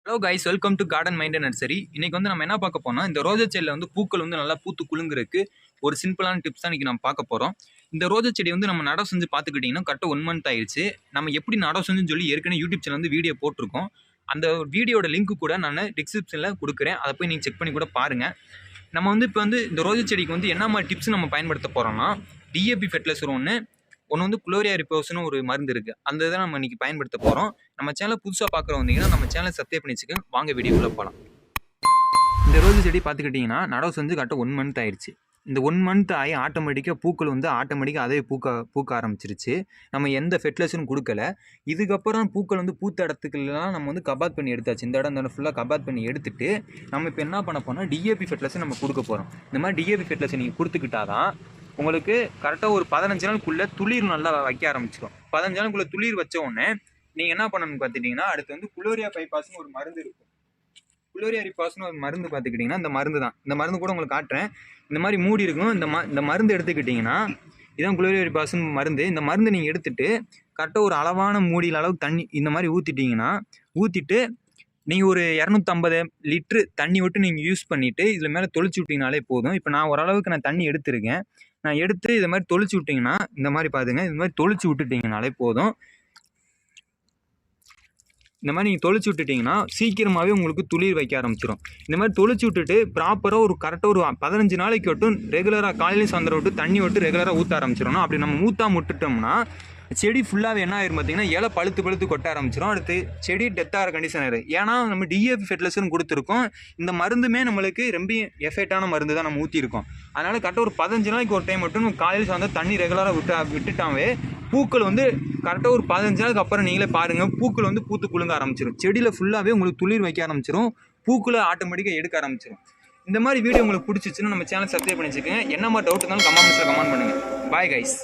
Hello guys, welcome to garden mind nursery. இன்னைக்கு வந்து நம்ம என்ன பார்க்க போறோம்னா, இந்த ரோஜா செடியில் வந்து பூக்கள் வந்து நல்லா பூத்து குலுங்குறதுக்கு ஒரு சிம்பிளான டிப்ஸ் தான் இன்னைக்கு நம்ம பார்க்க போறோம். இந்த ரோஜா செடி வந்து நம்ம நடவு செஞ்சு பார்த்துக்கிட்டிங்கன்னா கரெக்டாக 1 மந்த் ஆயிடுச்சு. நம்ம எப்படி நடவு செஞ்சுன்னு சொல்லி ஏற்கனவே யூடியூப் சேனல் வந்து வீடியோ போட்டிருக்கோம். அந்த வீடியோட லிங்க் கூட நான் டிஸ்கிரிப்ஷனில் கொடுக்குறேன். அதை போய் நீங்கள் செக் பண்ணி கூட பாருங்கள். நம்ம வந்து இப்போ வந்து இந்த ரோஜா செடிக்கு வந்து என்ன மாதிரி டிப்ஸ் நம்ம பயன்படுத்த போகிறோம்னா, டிஏபி ஃபெர்டிலைசர் ஒன்று வந்து குளோரியா ரிப்போஸ்னு ஒரு மருந்து இருக்குது. அந்த இதை நம்ம இன்னைக்கு பயன்படுத்த போகிறோம். நம்ம சேனலை புதுசாக பார்க்குற வந்தீங்கன்னா நம்ம சேனலை சப்ஸ்கிரைப் பண்ணி வச்சுக்கோங்க. வாங்க வீடியோக்குள்ளே போகலாம். இந்த ரோஜா செடி பார்த்துக்கிட்டிங்கன்னா நடவு செஞ்சு கரெக்டாக 1 மந்த் ஆயிடுச்சு. இந்த 1 மந்த் ஆகி ஆட்டோமேட்டிக்காக பூக்கள் வந்து ஆட்டோமேட்டிக்காக அதே பூக்க ஆரம்பிச்சிருச்சு. நம்ம எந்த ஃபெர்டிலைசரும் கொடுக்கல. இதுக்கப்புறம் பூக்கள் வந்து பூத்த இடத்துக்குலாம் நம்ம வந்து கபாத் பண்ணி எடுத்தாச்சு. இந்த இடம் ஃபுல்லாக கபாத் பண்ணி எடுத்துட்டு நம்ம இப்போ என்ன பண்ண போனால் டிஏபி ஃபெர்டிலைசர் நம்ம கொடுக்க போகிறோம். இந்த மாதிரி டிஏபி ஃபெர்டிலைசர் நீங்கள் கொடுத்துக்கிட்டா தான் உங்களுக்கு கரெக்டாக ஒரு 15 நாளுக்குள்ளே துளிர் நல்லா வைக்க ஆரம்பிச்சிடும். 15 நாளுக்குள்ளே துளிர் வச்ச உடனே நீங்கள் என்ன பண்ணணும்னு பார்த்துட்டிங்கன்னா, அடுத்து வந்து குளோரியா பைபாஸ்னு ஒரு மருந்து இருக்கும். குளோரியா ரிப்பாஸ்னு ஒரு மருந்து பார்த்துக்கிட்டிங்கன்னா இந்த மருந்து தான். இந்த மருந்து கூட உங்களுக்கு காட்டுறேன். இந்த மாதிரி மூடி இருக்கும். இந்த மருந்து எடுத்துக்கிட்டிங்கன்னா இதுதான் குளோரியா ரிப்பாஸ்னு மருந்து. இந்த மருந்து நீங்கள் எடுத்துகிட்டு கரெக்டாக ஒரு அளவான மூடியில் அளவு தண்ணி இந்த மாதிரி ஊற்றிட்டு நீங்கள் ஒரு 250 லிட்ரு தண்ணி விட்டு நீங்கள் யூஸ் பண்ணிவிட்டு இதில் மேலே தொளிச்சு விட்டிங்கனாலே போதும். இப்போ நான் ஓரளவுக்கு தண்ணி எடுத்துருக்கேன். நான் எடுத்து இதை மாதிரி தொளிச்சு விட்டிங்கன்னா இந்த மாதிரி பாருங்க, இந்த மாதிரி தொளிச்சு விட்டுட்டிங்கனாலே போதும். இந்த மாதிரி நீங்கள் தொளிச்சு விட்டுட்டிங்கன்னா சீக்கிரமாகவே உங்களுக்கு துளிர் வைக்க ஆரம்பிச்சிடும். இந்த மாதிரி தொளிச்சு விட்டுட்டு ப்ராப்பராக ஒரு கரெக்டாக ஒரு 15 நாளைக்கு மட்டும் ரெகுலராக காலையிலையும் சாயந்தரம் விட்டு தண்ணி விட்டு ரெகுலராக ஊற்ற ஆரம்பிச்சிடணும். அப்படி நம்ம ஊற்றாம விட்டுட்டோம்னா செடி ஃபுல்லாகவே என்ன ஆயிரும் பார்த்தீங்கன்னா, இலை பழுத்து கொட்ட ஆரம்பிச்சிடும். அடுத்து செடி டெத்தாகிற கண்டிஷன் ஆயிடும். ஏன்னா நம்ம டிஏபி ஃபெர்டிலைசர்னு கொடுத்துருக்கோம். இந்த மருந்துமே நம்மளுக்கு ரொம்ப எஃபெக்டான மருந்து தான் நம்ம ஊற்றிருக்கோம். அதனால் கரெக்டாக ஒரு 15 நாளைக்கு ஒரு டைம் மட்டும் காலையில் சாயந்தரம் தண்ணி ரெகுலராக விட்டுட்டாவே பூக்கள் வந்து கரெக்டாக ஒரு 15 நாளுக்கு அப்புறம் நீங்களே பாருங்கள், பூக்கள் வந்து பூத்து குலுங்க ஆரம்பிச்சிடும். செடியில் ஃபுல்லாகவே உங்களுக்கு துளிர் வைக்க ஆரம்பிச்சிடும். பூக்களை ஆட்டோமேட்டிக்காக எடுக்க ஆரம்பிச்சிடும். இந்த மாதிரி வீடியோ உங்களுக்கு பிடிச்சிச்சுன்னா நம்ம சேனல் சப்ஸ்கிரைப் பண்ணி வச்சுக்கோங்க. என்ன மாதிரி டவுட் இருந்தாலும் கமெண்ட் பண்ணுங்கள். Bye guys.